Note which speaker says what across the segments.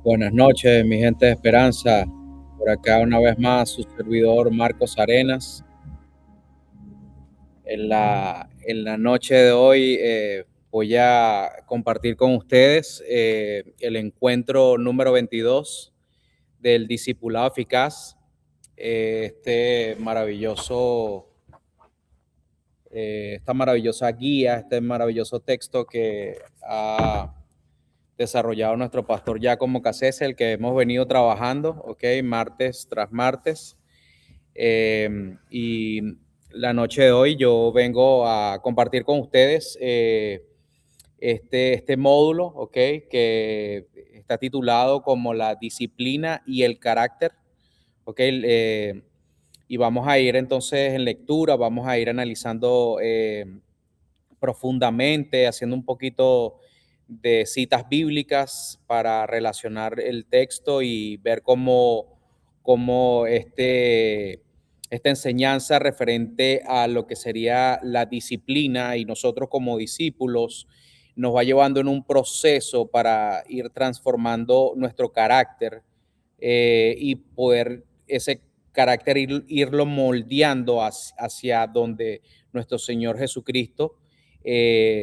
Speaker 1: Buenas noches, mi gente de Esperanza. Por acá una vez más su servidor Marcos Arenas. En la noche de hoy voy a compartir con ustedes el encuentro número 22 del Discipulado Eficaz. Esta maravillosa guía, este maravilloso texto que ha desarrollado nuestro pastor Giacomo Cassese, el que hemos venido trabajando, ¿ok? Martes tras martes. Y la noche de hoy yo vengo a compartir con ustedes este módulo, ¿ok? Que está titulado como la disciplina y el carácter, ¿ok? Y vamos a ir entonces en lectura, vamos a ir analizando profundamente, haciendo un poquito de citas bíblicas para relacionar el texto y ver cómo esta enseñanza referente a lo que sería la disciplina y nosotros como discípulos nos va llevando en un proceso para ir transformando nuestro carácter y poder ese carácter irlo moldeando hacia donde nuestro Señor Jesucristo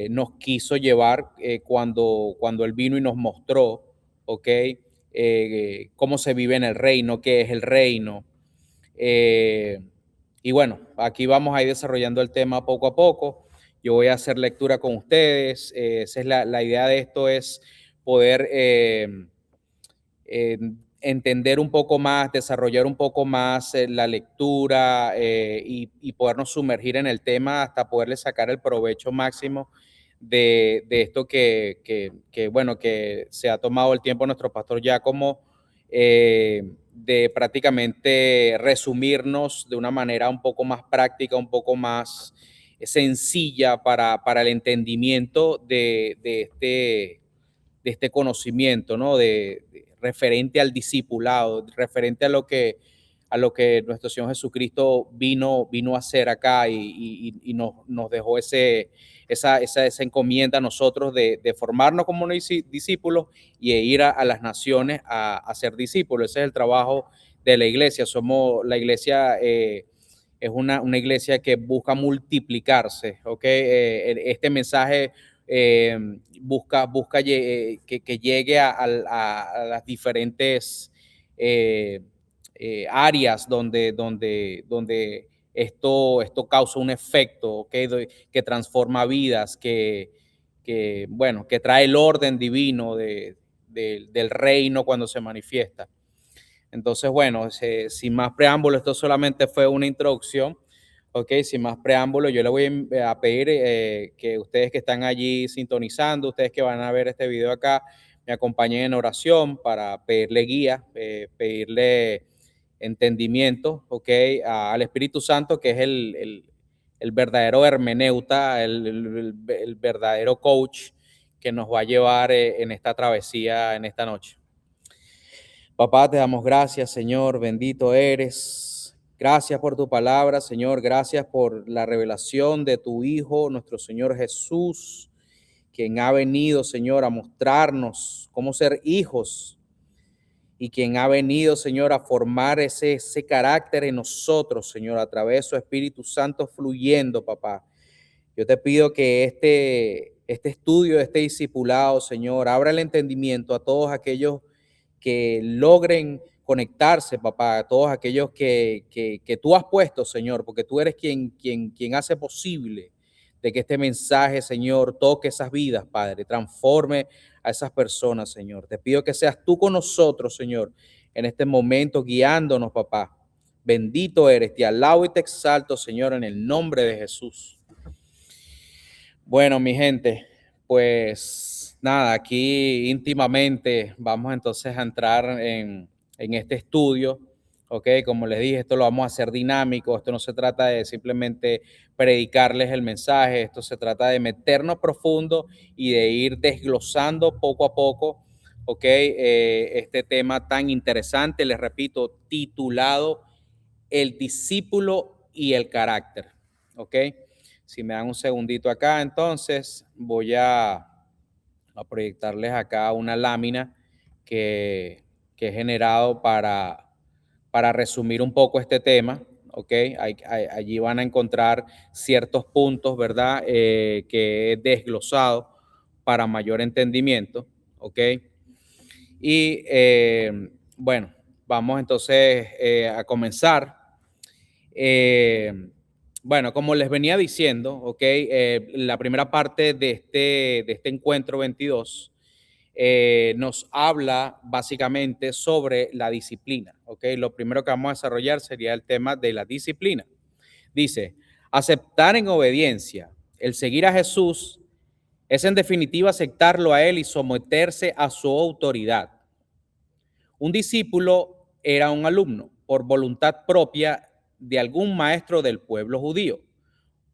Speaker 1: nos quiso llevar cuando Él vino y nos mostró, ¿ok? Cómo se vive en el reino, qué es el reino. Eh, y bueno, aquí vamos a ir desarrollando el tema poco a poco. Yo voy a hacer lectura con ustedes. Esa es la idea de esto, es poder eh, entender un poco más, desarrollar un poco más la lectura y podernos sumergir en el tema hasta poderle sacar el provecho máximo de esto bueno, que se ha tomado el tiempo nuestro pastor Giacomo de prácticamente resumirnos de una manera un poco más práctica, un poco más sencilla para el entendimiento de este conocimiento, ¿no? Referente al discipulado, referente a lo que nuestro Señor Jesucristo vino a hacer acá y nos dejó esa encomienda a nosotros de formarnos como discípulos y de ir a las naciones a ser discípulos. Ese es el trabajo de la iglesia. Somos la iglesia. Es una iglesia que busca multiplicarse, ¿ok? Este mensaje eh, busca que llegue a las diferentes eh, áreas donde esto causa un efecto, ¿okay? Que transforma vidas, bueno, que trae el orden divino del reino cuando se manifiesta. Entonces, bueno, sin más preámbulo, esto solamente fue una introducción. Ok, sin más preámbulo, yo le voy a pedir que ustedes que están allí sintonizando, ustedes que van a ver este video acá, me acompañen en oración para pedirle guía, pedirle entendimiento, ok, al Espíritu Santo, que es el verdadero hermeneuta, el verdadero coach que nos va a llevar en esta travesía en esta noche. Papá, te damos gracias, Señor, bendito eres. Gracias por tu palabra, Señor. Gracias por la revelación de tu Hijo, nuestro Señor Jesús, quien ha venido, Señor, a mostrarnos cómo ser hijos y quien ha venido, Señor, a formar ese carácter en nosotros, Señor, a través de su Espíritu Santo fluyendo, papá. Yo te pido que este estudio, este discipulado, Señor, abra el entendimiento a todos aquellos que logren conectarse, papá, a todos aquellos que tú has puesto, Señor, porque tú eres quien hace posible de que este mensaje, Señor, toque esas vidas, Padre, transforme a esas personas, Señor. Te pido que seas tú con nosotros, Señor, en este momento, guiándonos, papá. Bendito eres, te alabo y te exalto, Señor, en el nombre de Jesús. Bueno, mi gente, pues nada, aquí íntimamente vamos entonces a entrar en este estudio, ¿ok? Como les dije, esto lo vamos a hacer dinámico, esto no se trata de simplemente predicarles el mensaje, esto se trata de meternos profundo y de ir desglosando poco a poco, ¿ok? Este tema tan interesante, les repito, titulado El discípulo y el carácter, ¿ok? Si me dan un segundito acá, entonces voy a proyectarles acá una lámina que, que he generado para resumir un poco este tema, ¿ok? Allí van a encontrar ciertos puntos, ¿verdad? Que he desglosado para mayor entendimiento, ¿ok? Y bueno, vamos entonces a comenzar. Bueno, como les venía diciendo, ¿ok? La primera parte de este encuentro 22 nos habla básicamente sobre la disciplina, ¿ok? Lo primero que vamos a desarrollar sería el tema de la disciplina. Dice, aceptar en obediencia, el seguir a Jesús es en definitiva aceptarlo a Él y someterse a su autoridad. Un discípulo era un alumno por voluntad propia de algún maestro del pueblo judío.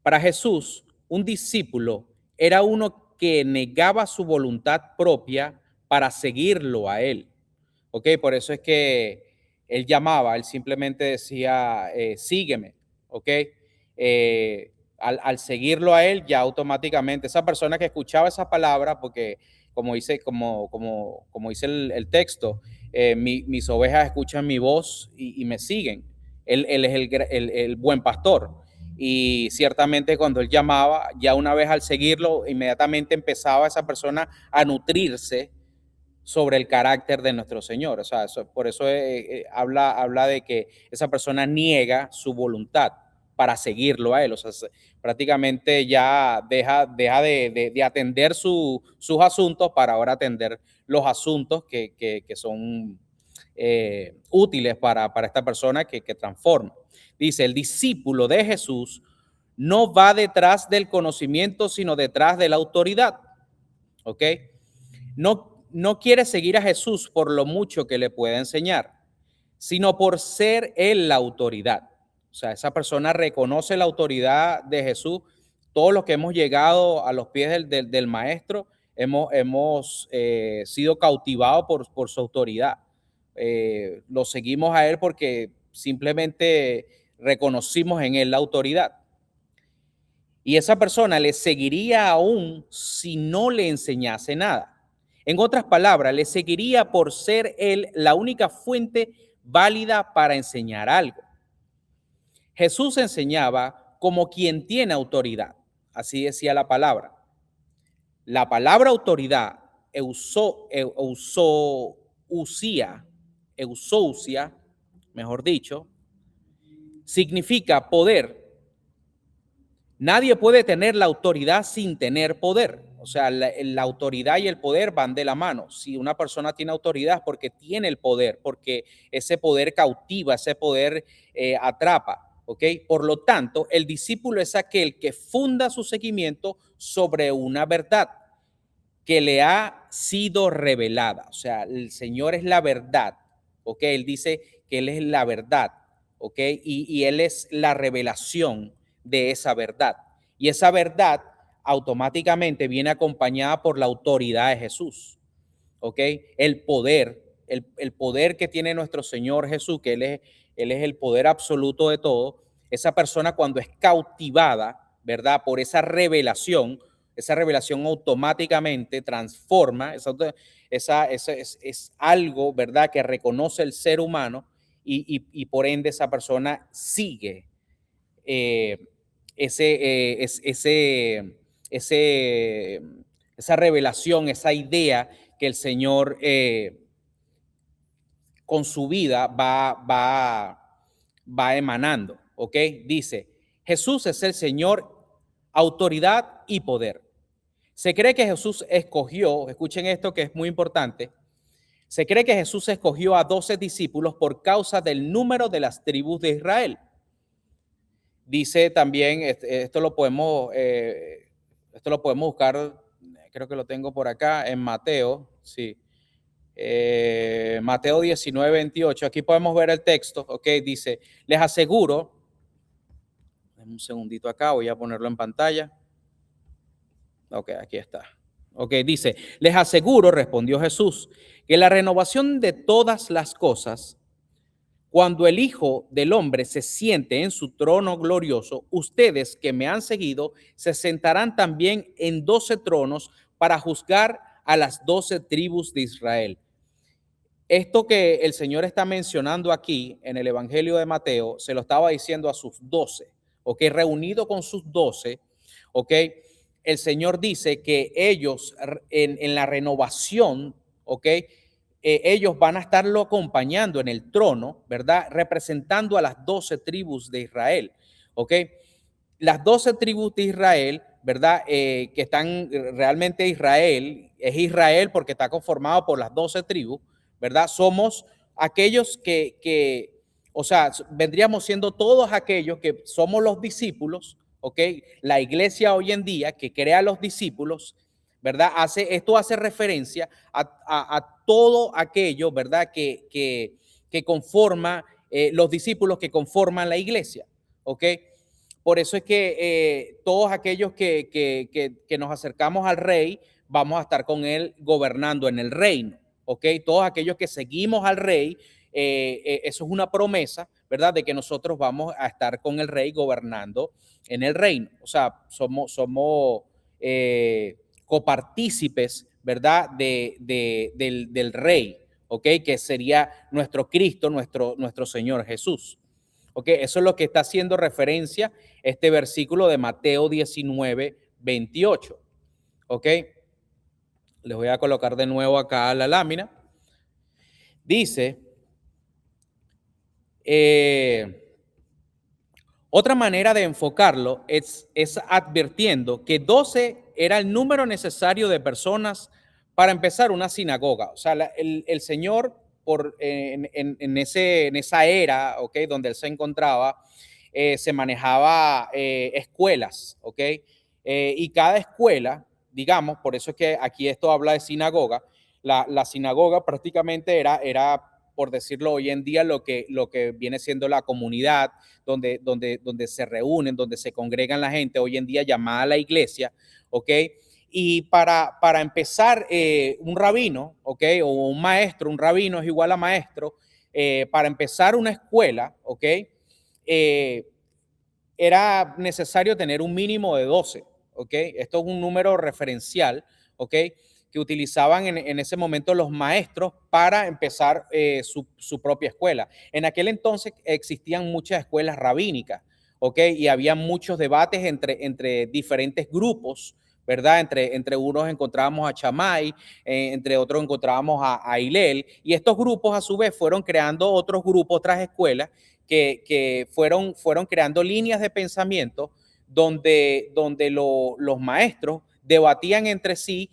Speaker 1: Para Jesús, un discípulo era uno que negaba su voluntad propia para seguirlo a Él. ¿Ok? Por eso es que Él llamaba, Él simplemente decía, sígueme. ¿Ok? Al seguirlo a Él, ya automáticamente esa persona que escuchaba esa palabra, porque como dice, como dice el texto, mis ovejas escuchan mi voz y me siguen. Él es el buen pastor. Y ciertamente cuando él llamaba, ya una vez al seguirlo, inmediatamente empezaba esa persona a nutrirse sobre el carácter de nuestro Señor. O sea, por eso habla de que esa persona niega su voluntad para seguirlo a Él. O sea, prácticamente ya deja de atender sus asuntos para ahora atender los asuntos que son útiles para esta persona que transforma. Dice, el discípulo de Jesús no va detrás del conocimiento, sino detrás de la autoridad. ¿Ok? No quiere seguir a Jesús por lo mucho que le pueda enseñar, sino por ser Él la autoridad. O sea, esa persona reconoce la autoridad de Jesús. Todos los que hemos llegado a los pies del Maestro hemos sido cautivados por su autoridad. Lo seguimos a Él porque simplemente reconocimos en Él la autoridad. Y esa persona le seguiría aún si no le enseñase nada. En otras palabras, le seguiría por ser él la única fuente válida para enseñar algo. Jesús enseñaba como quien tiene autoridad. Así decía la palabra. La palabra autoridad, eusousia, mejor dicho, significa poder. Nadie puede tener la autoridad sin tener poder. O sea, la autoridad y el poder van de la mano. Si una persona tiene autoridad es porque tiene el poder, porque ese poder cautiva, ese poder atrapa. ¿Ok? Por lo tanto, el discípulo es aquel que funda su seguimiento sobre una verdad que le ha sido revelada. O sea, el Señor es la verdad. ¿Ok? Él dice que Él es la verdad. ¿Ok? Y Él es la revelación de esa verdad. Y esa verdad automáticamente viene acompañada por la autoridad de Jesús. ¿Ok? El poder, el poder que tiene nuestro Señor Jesús, que Él es el poder absoluto de todo. Esa persona cuando es cautivada, ¿verdad? Por esa revelación automáticamente transforma, es algo, ¿verdad? Que reconoce el ser humano y por ende esa persona sigue esa revelación, esa idea que el Señor con su vida va emanando, ¿ok? Dice, Jesús es el Señor, autoridad y poder. Se cree que Jesús escogió, escuchen esto que es muy importante, se cree que Jesús escogió a 12 discípulos por causa del número de las tribus de Israel. Dice también, esto lo podemos buscar, creo que lo tengo por acá, en Mateo, sí. Mateo 19, 28, aquí podemos ver el texto, ok, dice, les aseguro, un segundito acá, voy a ponerlo en pantalla. Ok, aquí está. Ok, dice, les aseguro, respondió Jesús, que la renovación de todas las cosas, cuando el Hijo del Hombre se siente en su trono glorioso, ustedes que me han seguido se sentarán también en 12 tronos para juzgar a las 12 tribus de Israel. Esto que el Señor está mencionando aquí en el Evangelio de Mateo, se lo estaba diciendo a sus 12, ¿ok? Reunido con sus 12, ¿ok? El Señor dice que ellos en la renovación, ¿ok? Ellos van a estarlo acompañando en el trono, ¿verdad? Representando a las 12 tribus de Israel, ¿ok? Las 12 tribus de Israel, ¿verdad? Que están realmente Israel, es Israel porque está conformado por las 12 tribus, ¿verdad? Somos aquellos o sea, vendríamos siendo todos aquellos que somos los discípulos, ¿ok? La iglesia hoy en día que crea los discípulos, ¿verdad? Esto hace referencia a todo aquello, ¿verdad? Que conforma los discípulos que conforman la iglesia, ¿ok? Por eso es que todos aquellos que nos acercamos al rey, vamos a estar con él gobernando en el reino, ¿ok? Todos aquellos que seguimos al rey, eso es una promesa, ¿verdad? De que nosotros vamos a estar con el rey gobernando en el reino. O sea, somos copartícipes, ¿verdad? Del rey, ¿ok? Que sería nuestro Cristo, nuestro Señor Jesús. ¿Ok? Eso es lo que está haciendo referencia este versículo de Mateo 19, 28. ¿Ok? Les voy a colocar de nuevo acá la lámina. Dice, otra manera de enfocarlo es advirtiendo que 12 era el número necesario de personas para empezar una sinagoga. O sea, el Señor, en esa era, ¿okay? Donde él se encontraba, se manejaba escuelas, ¿ok? Y cada escuela, digamos, por eso es que aquí esto habla de sinagoga, la sinagoga prácticamente era, por decirlo hoy en día, lo que viene siendo la comunidad, donde se reúnen, donde se congregan la gente, hoy en día llamada la iglesia, ¿ok? Y para empezar, un rabino, ¿ok? O un maestro, un rabino es igual a maestro, para empezar una escuela, ¿ok? Era necesario tener un mínimo de 12, ¿ok? Esto es un número referencial, ¿ok? Que utilizaban en ese momento los maestros para empezar su propia escuela. En aquel entonces existían muchas escuelas rabínicas, ¿ok? Y había muchos debates entre diferentes grupos, ¿verdad? Entre unos encontrábamos a Chamay, entre otros encontrábamos a Hillel, y estos grupos a su vez fueron creando otros grupos, otras escuelas, que fueron creando líneas de pensamiento donde los maestros debatían entre sí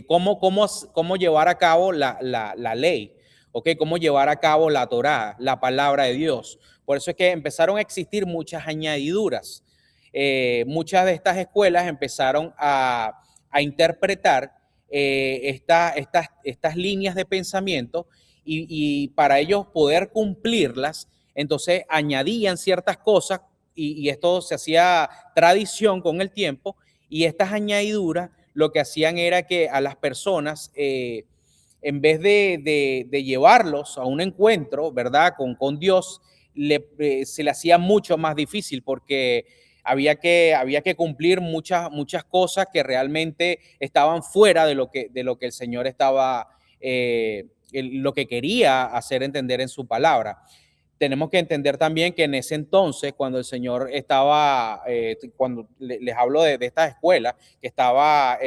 Speaker 1: cómo llevar a cabo la ley, ¿okay? Cómo llevar a cabo la Torá, la palabra de Dios. Por eso es que empezaron a existir muchas añadiduras. Muchas de estas escuelas empezaron a interpretar estas líneas de pensamiento y para ellos poder cumplirlas, entonces añadían ciertas cosas y esto se hacía tradición con el tiempo y estas añadiduras lo que hacían era que a las personas, en vez de llevarlos a un encuentro, ¿verdad? Con Dios, se le hacía mucho más difícil porque había que cumplir muchas cosas que realmente estaban fuera de lo que el Señor estaba, lo que quería hacer entender en su palabra. Tenemos que entender también que en ese entonces, cuando el Señor estaba, cuando les hablo de estas escuelas, que estaba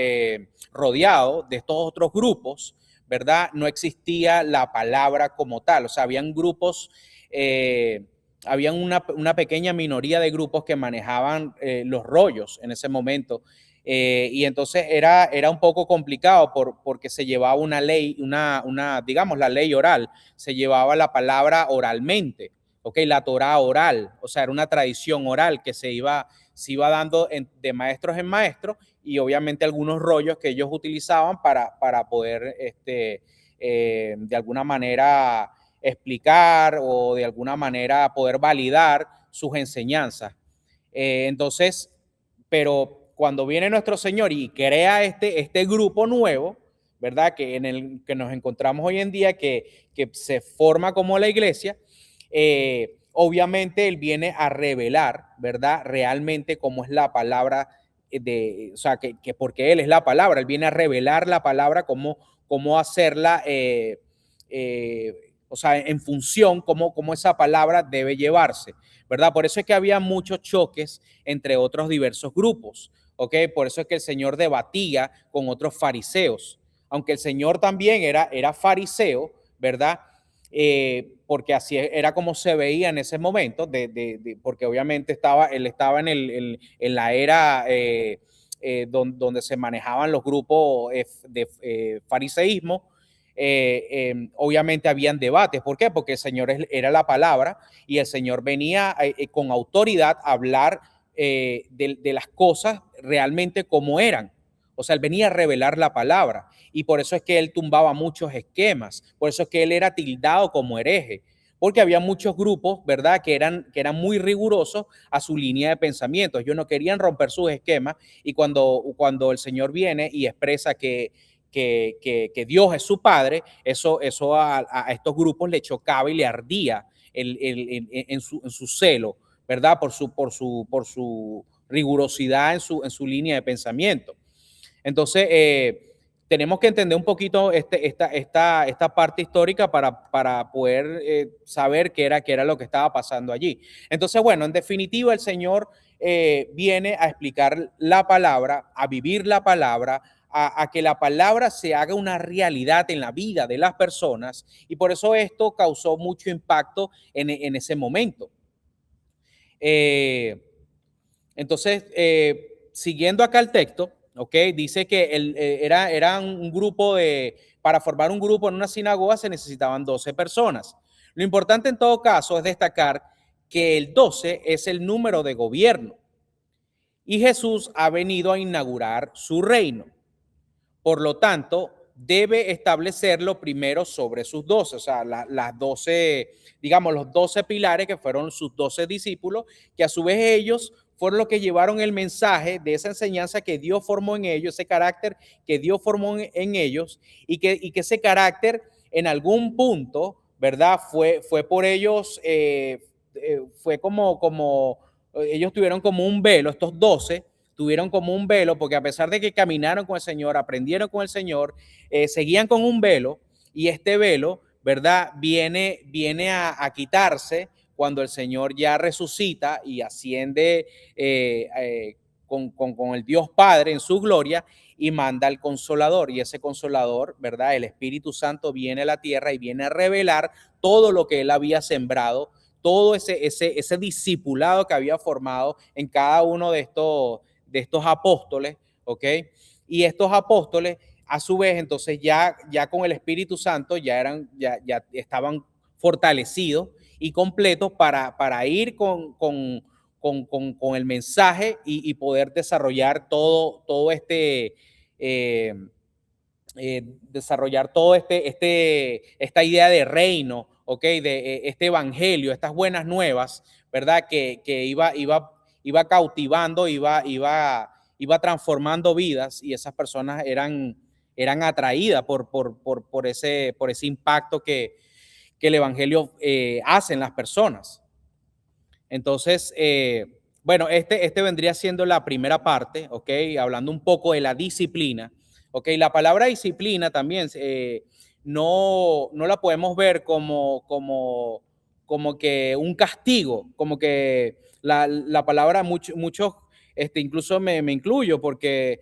Speaker 1: rodeado de estos otros grupos, ¿verdad? No existía la palabra como tal, o sea, habían grupos, habían una pequeña minoría de grupos que manejaban los rollos en ese momento. Y entonces era un poco complicado porque se llevaba una ley, digamos, la ley oral, se llevaba la palabra oralmente, ¿ok? La Torá oral, o sea, era una tradición oral que se iba dando de maestros en maestros y obviamente algunos rollos que ellos utilizaban para poder, de alguna manera, explicar o de alguna manera poder validar sus enseñanzas. Entonces, pero cuando viene nuestro Señor y crea este grupo nuevo, ¿verdad? Que en el que nos encontramos hoy en día, que se forma como la iglesia, obviamente Él viene a revelar, ¿verdad? Realmente cómo es la palabra o sea, que porque Él es la palabra, Él viene a revelar la palabra, cómo hacerla, o sea, en función, cómo esa palabra debe llevarse, ¿verdad? Por eso es que había muchos choques entre otros diversos grupos, ¿ok? Por eso es que el Señor debatía con otros fariseos, aunque el Señor también era fariseo, ¿verdad? Porque así era como se veía en ese momento, porque obviamente él estaba en la era donde se manejaban los grupos de fariseísmo. Obviamente habían debates. ¿Por qué? Porque el Señor era la palabra y el Señor venía con autoridad a hablar de las cosas realmente como eran. O sea, Él venía a revelar la palabra y por eso es que Él tumbaba muchos esquemas, por eso es que Él era tildado como hereje, porque había muchos grupos, ¿verdad?, que eran muy rigurosos a su línea de pensamiento. Ellos no querían romper sus esquemas y cuando el Señor viene y expresa que Dios es su Padre, eso a estos grupos le chocaba y le ardía en su celo, ¿verdad? Por su rigurosidad en su línea de pensamiento. Entonces, tenemos que entender un poquito esta parte histórica para poder saber qué era lo que estaba pasando allí. Entonces, bueno, en definitiva, el Señor viene a explicar la palabra, a vivir la palabra, a que la palabra se haga una realidad en la vida de las personas, y por eso esto causó mucho impacto en ese momento. Eh, entonces, siguiendo acá el texto, ¿ok? Dice que era un grupo para formar un grupo en una sinagoga se necesitaban 12 personas. Lo importante en todo caso es destacar que el 12 es el número de gobierno y Jesús ha venido a inaugurar su reino. Por lo tanto, debe establecerlo primero sobre sus 12, o sea, las 12, digamos, los 12 pilares que fueron sus 12 discípulos, que a su vez ellos fueron los que llevaron el mensaje de esa enseñanza que Dios formó en ellos, ese carácter que Dios formó en ellos, y que ese carácter en algún punto, ¿verdad? Fue por ellos, fue como ellos tuvieron como un velo, estos 12 tuvieron como un velo, porque a pesar de que caminaron con el Señor, aprendieron con el Señor, seguían con un velo, y este velo, ¿verdad? Viene a quitarse cuando el Señor ya resucita y asciende con el Dios Padre en su gloria y manda al Consolador. Y ese Consolador, ¿verdad? El Espíritu Santo viene a la tierra y viene a revelar todo lo que Él había sembrado, todo ese discipulado que había formado en cada uno de estos apóstoles, ¿ok? Y estos apóstoles, a su vez, entonces ya con el Espíritu Santo ya estaban fortalecidos y completos para ir con el mensaje y poder desarrollar eh, desarrollar todo esta idea de reino, ¿ok? De este evangelio, estas buenas nuevas, ¿verdad? Que iba cautivando, iba transformando vidas, y esas personas eran atraídas por ese impacto que el evangelio hace en las personas. Entonces, bueno, este vendría siendo la primera parte, ¿ok? Hablando un poco de la disciplina, ¿ok? La palabra disciplina también no la podemos ver como que un castigo, como que la palabra muchos, incluso me incluyo, porque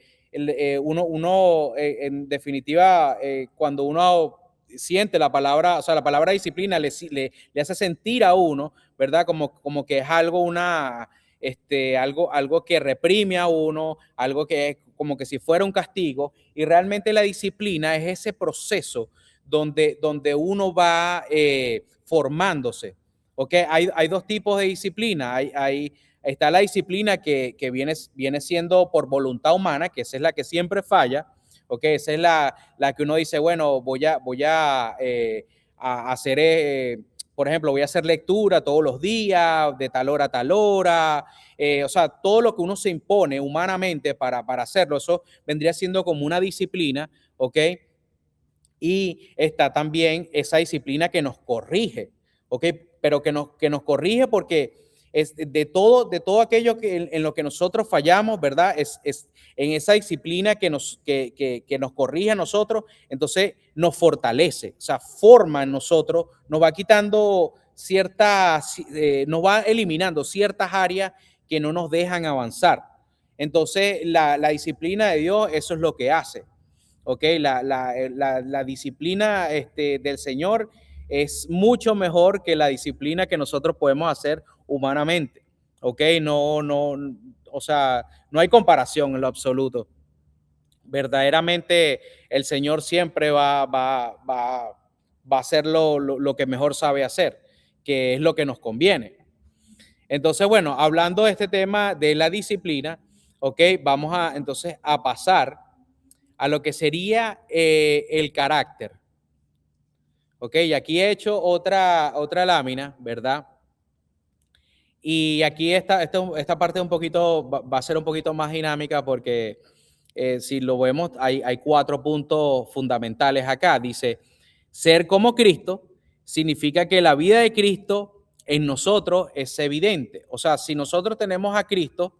Speaker 1: uno en definitiva, cuando uno siente la palabra, o sea, la palabra disciplina le hace sentir a uno, ¿verdad? Como que es algo que reprime a uno, algo que es como que si fuera un castigo, y realmente la disciplina es ese proceso donde uno va formándose, ¿ok? Hay dos tipos de disciplina, está la disciplina que viene siendo por voluntad humana, que esa es la que siempre falla, ¿ok? Esa es la que uno dice, bueno, a hacer por ejemplo, voy a hacer lectura todos los días, de tal hora a tal hora, o sea, todo lo que uno se impone humanamente para hacerlo, eso vendría siendo como una disciplina, ¿ok? Y está también esa disciplina que nos corrige, ¿ok? Pero que nos corrige porque es de todo aquello en lo que nosotros fallamos, ¿verdad? Es en esa disciplina que nos corrige a nosotros, entonces nos fortalece, o sea, forma en nosotros, nos va quitando nos va eliminando ciertas áreas que no nos dejan avanzar. Entonces, la disciplina de Dios, eso es lo que hace. ¿Ok? La disciplina del Señor es mucho mejor que la disciplina que nosotros podemos hacer humanamente. ¿Ok? O sea, no hay comparación en lo absoluto. Verdaderamente el Señor siempre va a hacer lo que mejor sabe hacer, que es lo que nos conviene. Entonces, bueno, hablando de este tema de la disciplina, ok, vamos a entonces a pasar a lo que sería el carácter. Ok, y aquí he hecho otra lámina, ¿verdad? Y aquí esta parte un poquito, va a ser un poquito más dinámica porque si lo vemos, hay 4 puntos fundamentales acá. Dice, ser como Cristo significa que la vida de Cristo en nosotros es evidente. O sea, si nosotros tenemos a Cristo,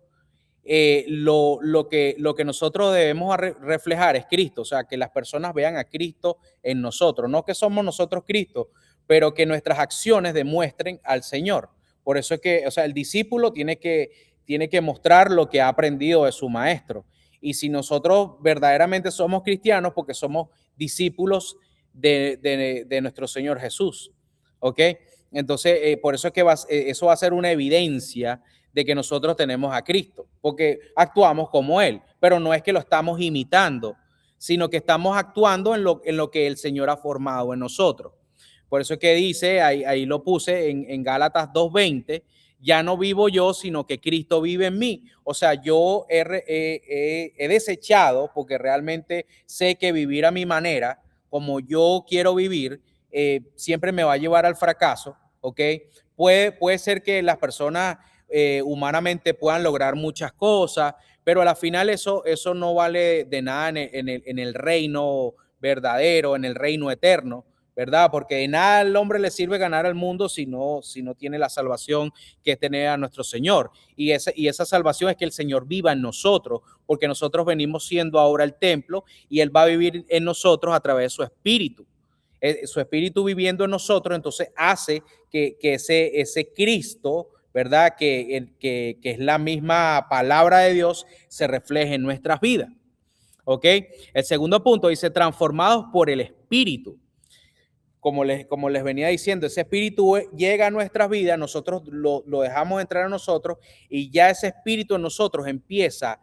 Speaker 1: lo que nosotros debemos reflejar es Cristo, o sea, que las personas vean a Cristo en nosotros, no que somos nosotros Cristo, pero que nuestras acciones demuestren al Señor. Por eso es que, o sea, el discípulo tiene que mostrar lo que ha aprendido de su maestro. Y si nosotros verdaderamente somos cristianos, porque somos discípulos de nuestro Señor Jesús, ¿ok? Entonces, por eso es que eso va a ser una evidencia de que nosotros tenemos a Cristo, porque actuamos como Él, pero no es que lo estamos imitando, sino que estamos actuando en lo que el Señor ha formado en nosotros. Por eso es que dice, ahí lo puse en Gálatas 2:20, ya no vivo yo, sino que Cristo vive en mí. O sea, yo he desechado, porque realmente sé que vivir a mi manera, como yo quiero vivir, siempre me va a llevar al fracaso, ¿ok? Puede ser que las personas humanamente puedan lograr muchas cosas, pero a la final eso no vale de nada en el reino verdadero, en el reino eterno, ¿verdad? Porque de nada al hombre le sirve ganar al mundo si no tiene la salvación que es tener a nuestro Señor. Y esa salvación es que el Señor viva en nosotros, porque nosotros venimos siendo ahora el templo y Él va a vivir en nosotros a través de su Espíritu. Su Espíritu viviendo en nosotros, entonces hace que ese Cristo, ¿verdad? Que es la misma palabra de Dios, se refleje en nuestras vidas. ¿Ok? El segundo punto dice, transformados por el Espíritu. Como les venía diciendo, ese espíritu llega a nuestras vidas, nosotros lo dejamos entrar a nosotros y ya ese espíritu en nosotros empieza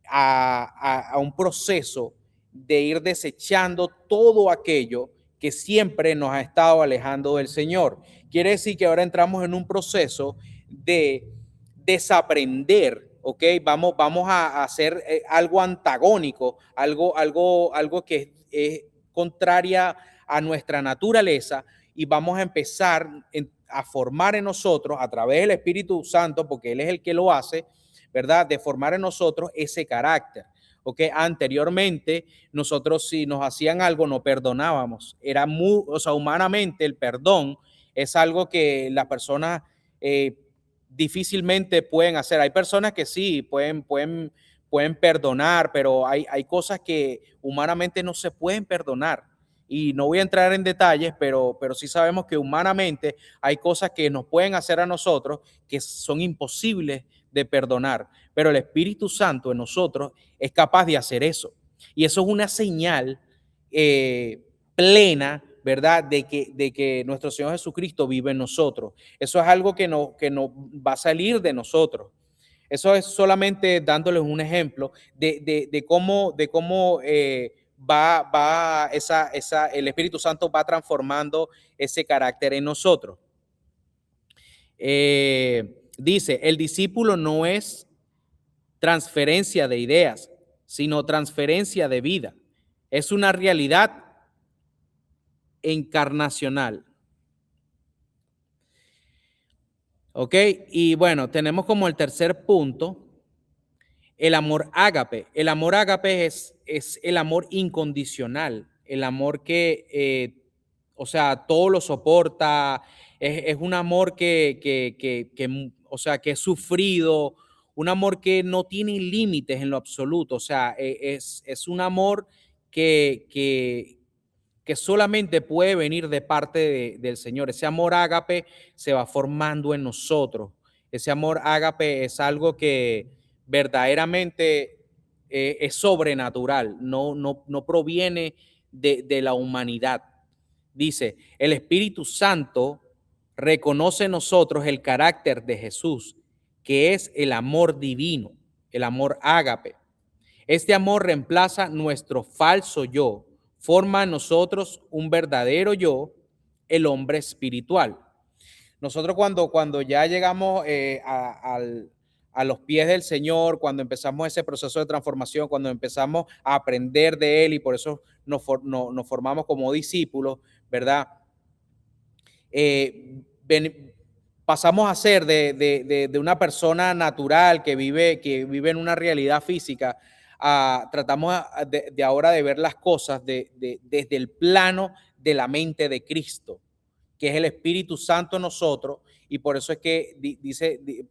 Speaker 1: a un proceso de ir desechando todo aquello que siempre nos ha estado alejando del Señor. Quiere decir que ahora entramos en un proceso de desaprender, ¿ok? Vamos a hacer algo antagónico, algo que es contraria a nuestra naturaleza y vamos a empezar a formar en nosotros a través del Espíritu Santo, porque Él es el que lo hace, ¿verdad? De formar en nosotros ese carácter. ¿Ok? Anteriormente, nosotros si nos hacían algo no perdonábamos. O sea, humanamente el perdón es algo que las personas difícilmente pueden hacer. Hay personas que sí pueden perdonar, pero hay cosas que humanamente no se pueden perdonar. Y no voy a entrar en detalles, pero sí sabemos que humanamente hay cosas que nos pueden hacer a nosotros que son imposibles de perdonar, pero el Espíritu Santo en nosotros es capaz de hacer eso. Y eso es una señal plena, ¿verdad? De que nuestro Señor Jesucristo vive en nosotros. Eso es algo que no va a salir de nosotros. Eso es solamente dándoles un ejemplo de cómo el Espíritu Santo va transformando ese carácter en nosotros. Dice, el discípulo no es transferencia de ideas, sino transferencia de vida. Es una realidad encarnacional. ¿Ok? Y bueno, tenemos como el tercer punto, el amor ágape. El amor ágape es el amor incondicional, el amor o sea, todo lo soporta, es un amor o sea, que es sufrido, un amor que no tiene límites en lo absoluto, o sea, es un amor que solamente puede venir de parte del Señor. Ese amor ágape se va formando en nosotros. Ese amor ágape es algo que verdaderamente es sobrenatural, no proviene de la humanidad. Dice, el Espíritu Santo reconoce en nosotros el carácter de Jesús, que es el amor divino, el amor ágape. Este amor reemplaza nuestro falso yo, forma en nosotros un verdadero yo, el hombre espiritual. Nosotros cuando ya llegamos a los pies del Señor, cuando empezamos ese proceso de transformación, cuando empezamos a aprender de Él y por eso nos formamos como discípulos, ¿verdad? Eh, ven, pasamos a ser de una persona natural que vive en una realidad física, tratamos de ahora de ver las cosas desde el plano de la mente de Cristo, que es el Espíritu Santo en nosotros, y por eso es que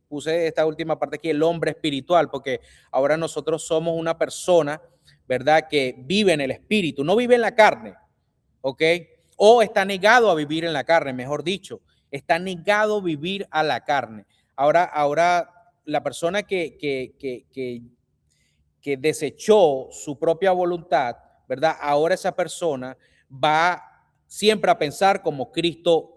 Speaker 1: puse esta última parte aquí, el hombre espiritual, porque ahora nosotros somos una persona, ¿verdad?, que vive en el Espíritu, no vive en la carne, ¿ok? O está negado a vivir en la carne, mejor dicho, está negado a vivir a la carne. Ahora la persona que desechó su propia voluntad, ¿verdad? Ahora esa persona va siempre a pensar como Cristo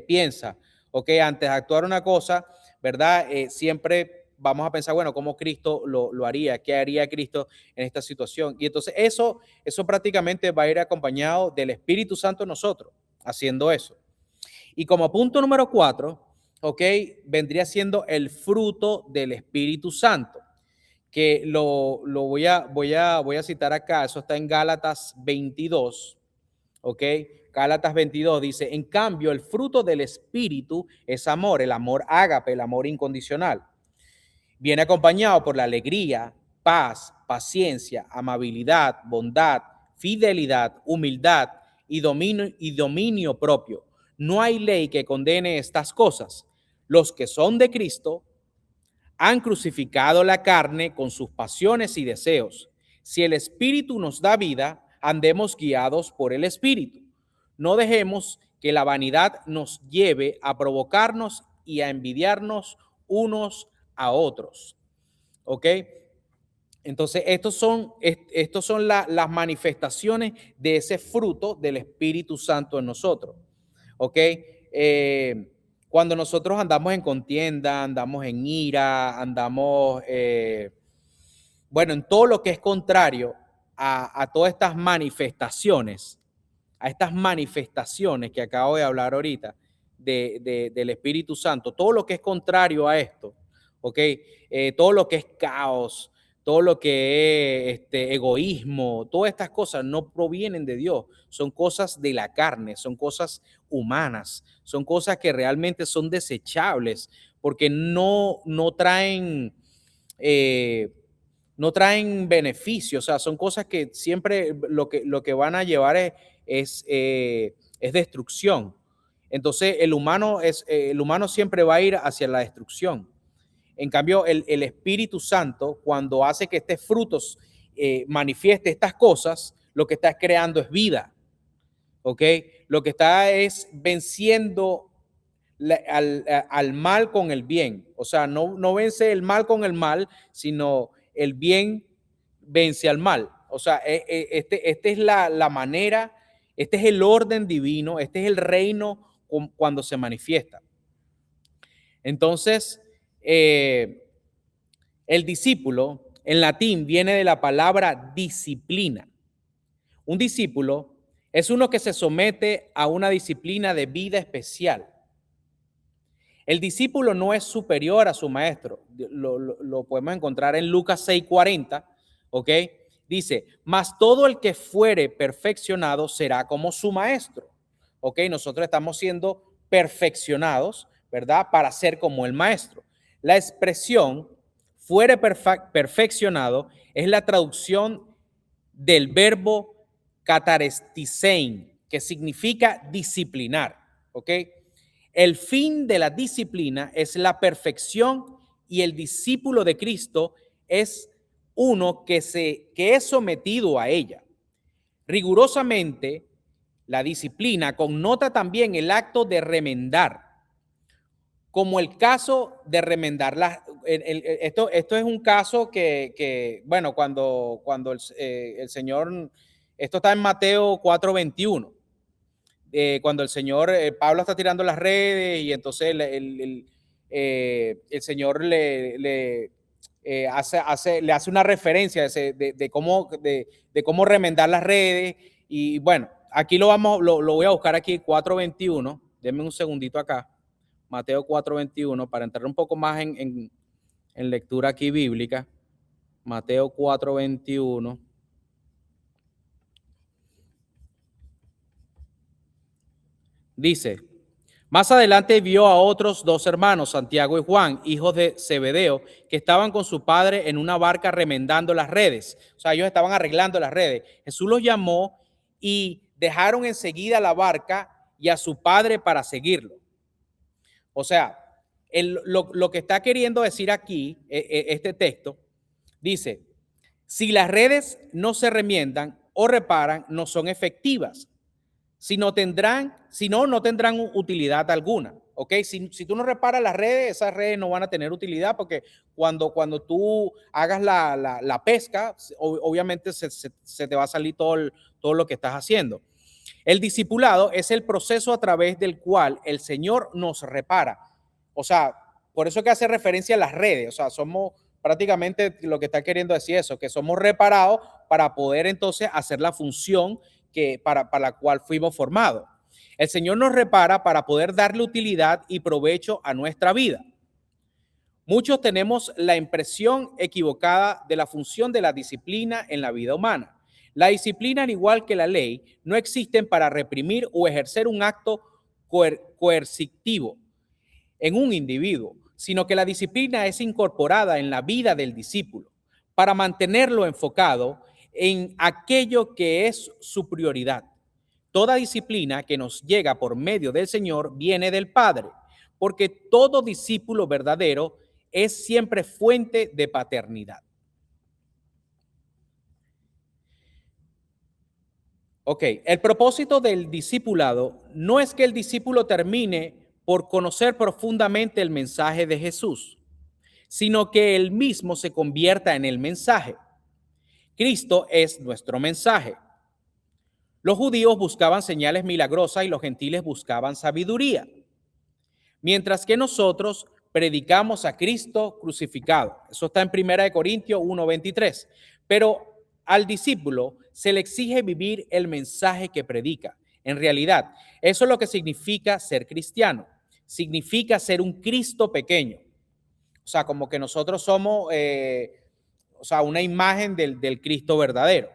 Speaker 1: piensa, ¿ok? Antes de actuar una cosa, ¿verdad? Siempre vamos a pensar, bueno, ¿cómo Cristo lo haría? ¿Qué haría Cristo en esta situación? Y entonces eso prácticamente va a ir acompañado del Espíritu Santo en nosotros, haciendo eso. Y como punto número 4, ¿ok? Vendría siendo el fruto del Espíritu Santo, que lo voy a citar acá, eso está en Gálatas 22, ¿ok? Gálatas 22 dice, en cambio, el fruto del Espíritu es amor, el amor ágape, el amor incondicional. Viene acompañado por la alegría, paz, paciencia, amabilidad, bondad, fidelidad, humildad y dominio propio. No hay ley que condene estas cosas. Los que son de Cristo han crucificado la carne con sus pasiones y deseos. Si el Espíritu nos da vida, andemos guiados por el Espíritu. No dejemos que la vanidad nos lleve a provocarnos y a envidiarnos unos a otros. ¿Ok? Entonces, estos son las manifestaciones de ese fruto del Espíritu Santo en nosotros. ¿Ok? Cuando nosotros andamos en contienda, andamos en ira, andamos, bueno, en todo lo que es contrario a todas estas manifestaciones, a estas manifestaciones que acabo de hablar ahorita del Espíritu Santo, todo lo que es contrario a esto, ¿ok? Todo lo que es caos, todo lo que es egoísmo, todas estas cosas no provienen de Dios, son cosas de la carne, son cosas humanas, son cosas que realmente son desechables porque no traen... no traen beneficios, o sea, son cosas que siempre lo que van a llevar es destrucción. Entonces, el humano siempre va a ir hacia la destrucción. En cambio, el Espíritu Santo, cuando hace que estos frutos manifieste estas cosas, lo que está creando es vida, ¿ok? Lo que está es venciendo al mal con el bien. O sea, no vence el mal con el mal, sino el bien vence al mal. O sea, este es la manera, este es el orden divino, este es el reino cuando se manifiesta. Entonces, el discípulo en latín viene de la palabra disciplina. Un discípulo es uno que se somete a una disciplina de vida especial. El discípulo no es superior a su maestro. Lo podemos encontrar en Lucas 6:40, ¿ok? Dice, mas todo el que fuere perfeccionado será como su maestro, ¿ok? Nosotros estamos siendo perfeccionados, ¿verdad? Para ser como el maestro. La expresión fuere perfeccionado es la traducción del verbo katarestisein, que significa disciplinar, ¿ok? El fin de la disciplina es la perfección y el discípulo de Cristo es uno que es sometido a ella. Rigurosamente, la disciplina connota también el acto de remendar, como el caso de remendar esto es un caso bueno, cuando el Señor, esto está en Mateo 4:21, cuando el Señor, Pablo está tirando las redes y entonces el Señor le hace una referencia de cómo remendar las redes. Y bueno, aquí lo voy a buscar aquí, 4:21. Denme un segundito acá. Mateo 4:21, para entrar un poco más en lectura aquí bíblica. Mateo 4:21. Dice: más adelante vio a otros dos hermanos, Santiago y Juan, hijos de Zebedeo, que estaban con su padre en una barca remendando las redes. O sea, ellos estaban arreglando las redes. Jesús los llamó y dejaron enseguida la barca y a su padre para seguirlo. O sea, lo que está queriendo decir aquí, este texto, dice: si las redes no se remiendan o reparan, no son efectivas. Si no, no tendrán utilidad alguna. ¿Ok? Si tú no reparas las redes, esas redes no van a tener utilidad, porque cuando tú hagas la pesca, obviamente se te va a salir todo lo que estás haciendo. El discipulado es el proceso a través del cual el Señor nos repara. O sea, por eso que hace referencia a las redes. O sea, somos prácticamente lo que está queriendo decir eso, que somos reparados para poder entonces hacer la función para la cual fuimos formados. El Señor nos repara para poder darle utilidad y provecho a nuestra vida. Muchos tenemos la impresión equivocada de la función de la disciplina en la vida humana. La disciplina, al igual que la ley, no existen para reprimir o ejercer un acto coercitivo en un individuo, sino que la disciplina es incorporada en la vida del discípulo para mantenerlo enfocado en aquello que es su prioridad. Toda disciplina que nos llega por medio del Señor viene del Padre, porque todo discípulo verdadero es siempre fuente de paternidad. Ok, el propósito del discipulado no es que el discípulo termine por conocer profundamente el mensaje de Jesús, sino que él mismo se convierta en el mensaje. Cristo es nuestro mensaje. Los judíos buscaban señales milagrosas y los gentiles buscaban sabiduría, mientras que nosotros predicamos a Cristo crucificado. Eso está en 1 Corintios 1:23. Pero al discípulo se le exige vivir el mensaje que predica. En realidad, eso es lo que significa ser cristiano. Significa ser un Cristo pequeño. O sea, como que nosotros somos, una imagen del Cristo verdadero.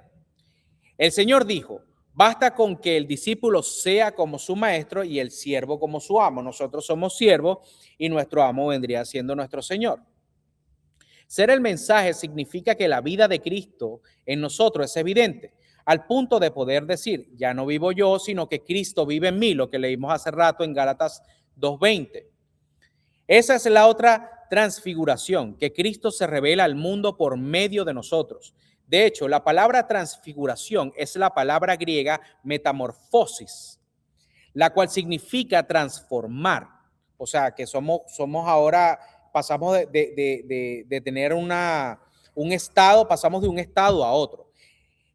Speaker 1: El Señor dijo: basta con que el discípulo sea como su maestro y el siervo como su amo. Nosotros somos siervos y nuestro amo vendría siendo nuestro Señor. Ser el mensaje significa que la vida de Cristo en nosotros es evidente, al punto de poder decir: ya no vivo yo, sino que Cristo vive en mí, lo que leímos hace rato en Gálatas 2:20. Esa es la otra transfiguración, que Cristo se revela al mundo por medio de nosotros. De hecho, la palabra transfiguración es la palabra griega metamorfosis, la cual significa transformar. O sea, que somos ahora, pasamos de tener un estado, pasamos de un estado a otro.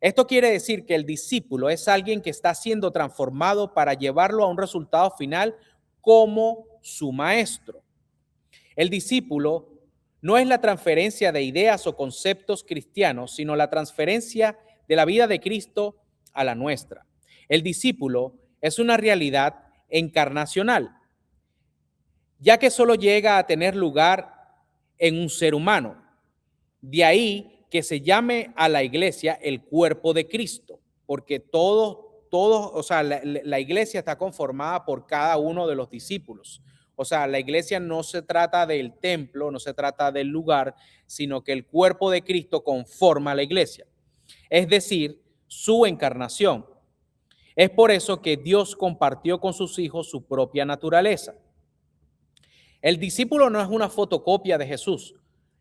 Speaker 1: Esto quiere decir que el discípulo es alguien que está siendo transformado para llevarlo a un resultado final como su maestro. El discípulo no es la transferencia de ideas o conceptos cristianos, sino la transferencia de la vida de Cristo a la nuestra. El discípulo es una realidad encarnacional, ya que solo llega a tener lugar en un ser humano. De ahí que se llame a la iglesia el cuerpo de Cristo, porque la iglesia está conformada por cada uno de los discípulos. O sea, la iglesia no se trata del templo, no se trata del lugar, sino que el cuerpo de Cristo conforma la iglesia, es decir, su encarnación. Es por eso que Dios compartió con sus hijos su propia naturaleza. El discípulo no es una fotocopia de Jesús.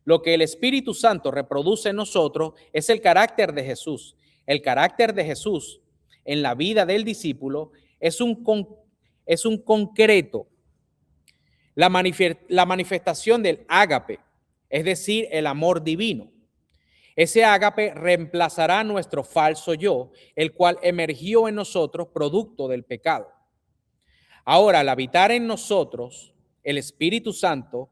Speaker 1: Lo que el Espíritu Santo reproduce en nosotros es el carácter de Jesús. El carácter de Jesús en la vida del discípulo es un concreto, la manifestación del ágape, es decir, el amor divino. Ese ágape reemplazará nuestro falso yo, el cual emergió en nosotros producto del pecado. Ahora, al habitar en nosotros el Espíritu Santo,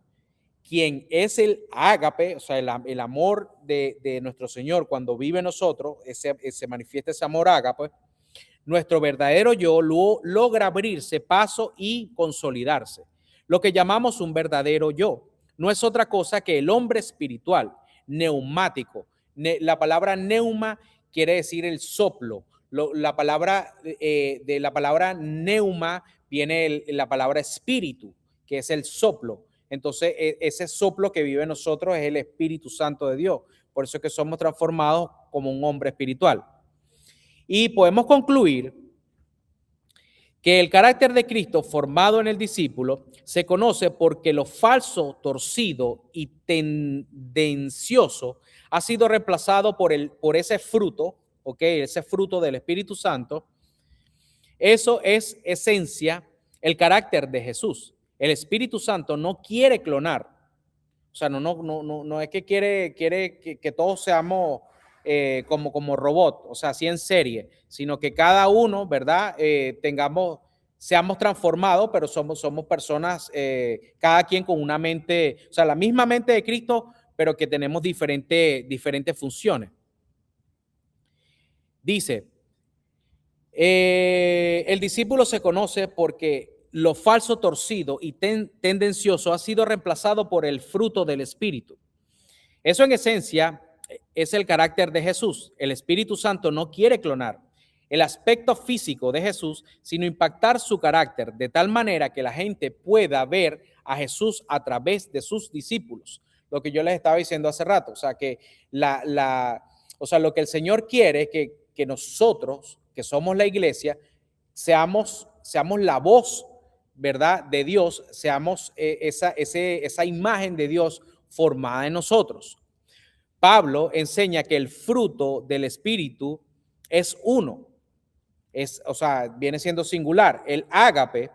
Speaker 1: quien es el ágape, o sea, el amor de nuestro Señor, cuando vive en nosotros, se manifiesta ese amor ágape, nuestro verdadero yo logra abrirse paso y consolidarse. Lo que llamamos un verdadero yo no es otra cosa que el hombre espiritual, neumático. La palabra neuma quiere decir el soplo. La palabra de la palabra neuma viene la palabra espíritu, que es el soplo. Entonces, ese soplo que vive en nosotros es el Espíritu Santo de Dios. Por eso es que somos transformados como un hombre espiritual. Y podemos concluir que el carácter de Cristo formado en el discípulo se conoce porque lo falso, torcido y tendencioso ha sido reemplazado por ese fruto, ¿ok? Ese fruto del Espíritu Santo. Eso es esencia, el carácter de Jesús. El Espíritu Santo no quiere clonar. O sea, no es que quiere que todos seamos como robot, o sea, así en serie, sino que cada uno, ¿verdad? Seamos transformados, pero somos personas, cada quien con una mente, o sea, la misma mente de Cristo, pero que tenemos diferentes funciones. Dice, el discípulo se conoce porque lo falso, torcido y tendencioso ha sido reemplazado por el fruto del Espíritu. Eso en esencia es el carácter de Jesús. El Espíritu Santo no quiere clonar el aspecto físico de Jesús, sino impactar su carácter de tal manera que la gente pueda ver a Jesús a través de sus discípulos. Lo que yo les estaba diciendo hace rato, o sea, que lo que el Señor quiere es que nosotros, que somos la iglesia, seamos la voz, ¿verdad?, de Dios, seamos esa imagen de Dios formada en nosotros. Pablo enseña que el fruto del Espíritu es uno, viene siendo singular, el ágape.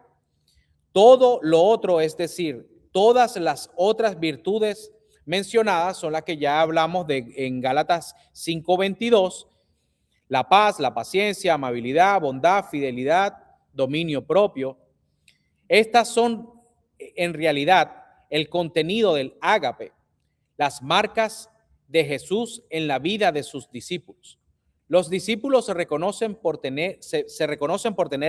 Speaker 1: Todo lo otro, es decir, todas las otras virtudes mencionadas son las que ya hablamos en Gálatas 5:22, la paz, la paciencia, amabilidad, bondad, fidelidad, dominio propio. Estas son en realidad el contenido del ágape, las marcas de Jesús en la vida de sus discípulos. Los discípulos se reconocen por tener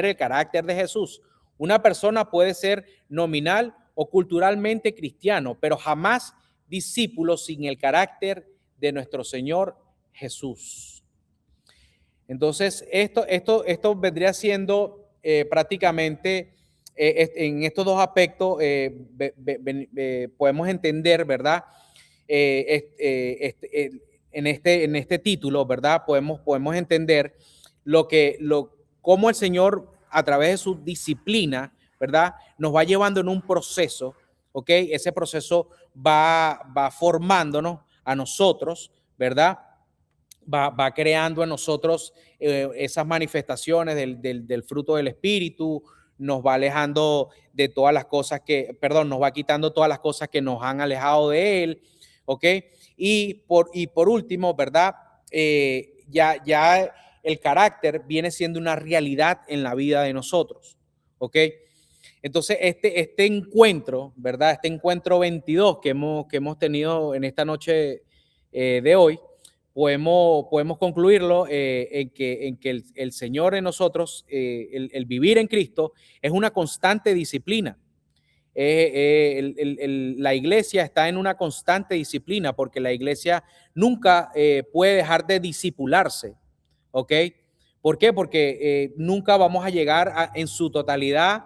Speaker 1: el carácter de Jesús. Una persona puede ser nominal o culturalmente cristiano, pero jamás discípulo sin el carácter de nuestro Señor Jesús. Entonces, esto vendría siendo prácticamente en estos dos aspectos podemos entender, ¿verdad? En este título, ¿verdad? Podemos entender cómo el Señor, a través de su disciplina, ¿verdad?, nos va llevando en un proceso, ¿ok? Ese proceso va formándonos a nosotros, ¿verdad? Va creando en nosotros esas manifestaciones del fruto del Espíritu, nos va alejando de todas las cosas nos va quitando todas las cosas que nos han alejado de Él, ¿ok? Y por último, ¿verdad? Ya el carácter viene siendo una realidad en la vida de nosotros, ¿ok? Entonces, este encuentro, ¿verdad? Este encuentro 22 que hemos tenido en esta noche de hoy, podemos concluirlo en que el Señor en nosotros, el vivir en Cristo, es una constante disciplina. La iglesia está en una constante disciplina porque la iglesia nunca puede dejar de discipularse, ¿ok? ¿Por qué? Porque nunca vamos a llegar en su totalidad,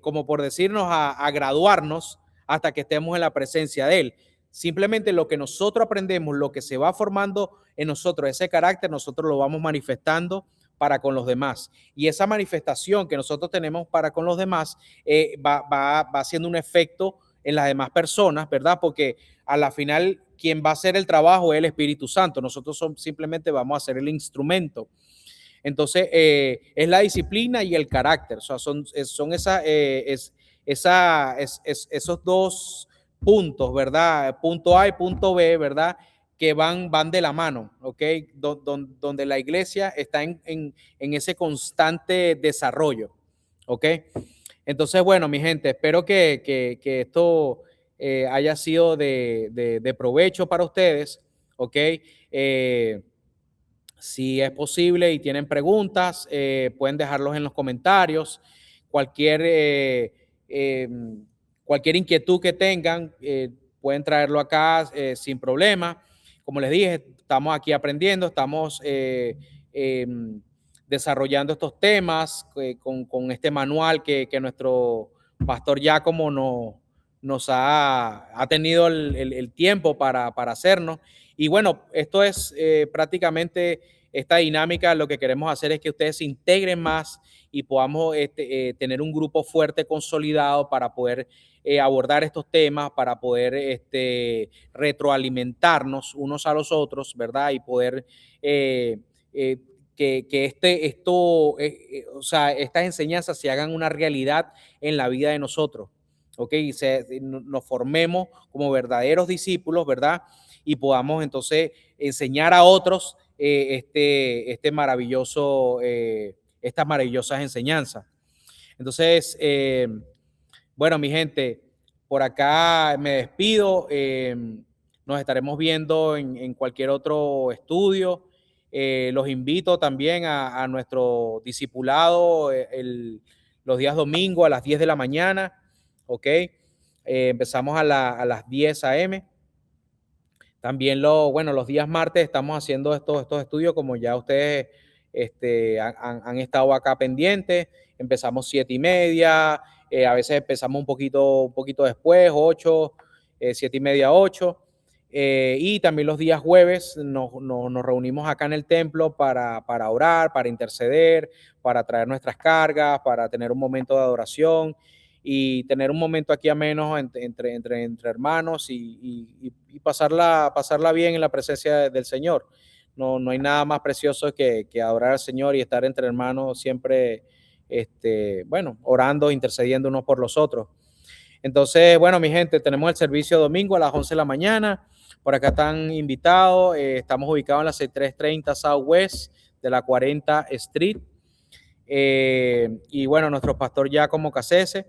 Speaker 1: como por decirnos, a graduarnos hasta que estemos en la presencia de Él. Simplemente lo que nosotros aprendemos, lo que se va formando en nosotros, ese carácter, nosotros lo vamos manifestando para con los demás. Y esa manifestación que nosotros tenemos para con los demás va haciendo un efecto en las demás personas, ¿verdad? Porque a la final quien va a hacer el trabajo es el Espíritu Santo. Nosotros simplemente vamos a ser el instrumento. Entonces, es la disciplina y el carácter. O sea, son esos dos puntos, ¿verdad? Punto A y punto B, ¿verdad? Que van de la mano, ¿ok? Donde la iglesia está en ese constante desarrollo, ¿ok? Entonces, bueno, mi gente, espero que esto haya sido de provecho para ustedes, ¿ok? Si es posible y tienen preguntas, pueden dejarlos en los comentarios. Cualquier, eh, cualquier inquietud que tengan, pueden traerlo acá sin problema. Como les dije, estamos aquí aprendiendo, estamos desarrollando estos temas con este manual que nuestro pastor Giacomo nos ha tenido el tiempo para hacernos. Y bueno, esto es prácticamente esta dinámica. Lo que queremos hacer es que ustedes se integren más y podamos tener un grupo fuerte, consolidado para poder abordar estos temas, para poder retroalimentarnos unos a los otros, ¿verdad? Y poder o sea, estas enseñanzas se hagan una realidad en la vida de nosotros, ¿ok? Y nos formemos como verdaderos discípulos, ¿verdad? Y podamos entonces enseñar a otros estas maravillosas enseñanzas. Entonces, bueno, mi gente, por acá me despido. Nos estaremos viendo en cualquier otro estudio. Los invito también a nuestro discipulado los días domingos a las 10 de la mañana, ¿ok? Empezamos a las 10 a.m. También los días martes estamos haciendo estos estudios, como ya ustedes han estado acá pendientes. Empezamos 7:30, a veces empezamos un poquito después, 8, 7:30, 8. Y también los días jueves nos reunimos acá en el templo para orar, para interceder, para traer nuestras cargas, para tener un momento de adoración y tener un momento aquí ameno entre hermanos y pasarla bien en la presencia del Señor. No hay nada más precioso que adorar al Señor y estar entre hermanos siempre, bueno, orando, intercediendo unos por los otros. Entonces, bueno, mi gente, tenemos el servicio domingo a las 11 de la mañana. Por acá están invitados. Estamos ubicados en la 6330 Southwest de la 40 Street. Y bueno, nuestro pastor Giacomo Cassese,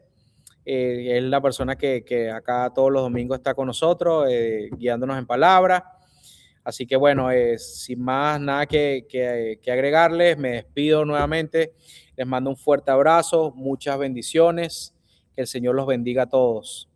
Speaker 1: es la persona que acá todos los domingos está con nosotros, guiándonos en palabra. Así que bueno, sin más nada que agregarles, me despido nuevamente. Les mando un fuerte abrazo, muchas bendiciones. Que el Señor los bendiga a todos.